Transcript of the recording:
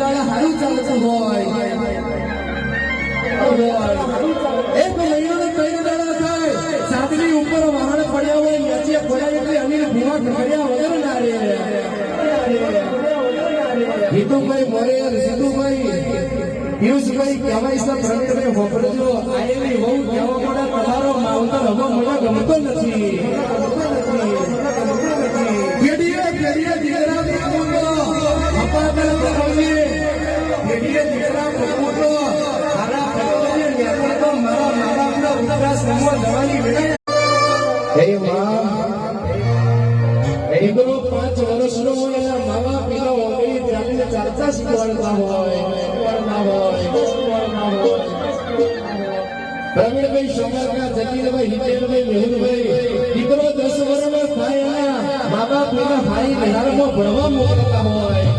વાળા હારું ચાલતું હોય એક મહિનાનો કઈ દાડા થાય સાતની ઉપર વાહન પડ્યા હોય નીચે પડ્યા એટલે અમીર ભૂવા કર્યા વગર ના રે હિતુભાઈ મોરે સિદ્ધુભાઈ પિયુષભાઈ કહેવાય છે પ્રવીણભાઈ હોપડજો આયેલી બહુ કહેવા પડે તમારો માવતર હવે મને ગમતો નથી પેઢીએ દીકરા પ્રભુનો અપાદન કરાવીએ પેઢીએ દીકરા પ્રભુનો મારા પ્રભુને નેતૃત્વ મારા મા બાપના વૃદ્ધાશ્રમમાં જવાની વેળાએ હે માં દીકરો 5 વર્ષનો હોય એના મા બાપ એના ઓગળી જાણીને ચાલતા શીખવાડતા હોય પ્રવીણભાઈ શોકરકા જગીરભાઈ હિતેલભાઈ મેહુલભાઈ દીકરો 10 વર્ષનો થાય એના મા બાપ એના ભાઈ બિહારમાં ભણવા મોકલતા હોય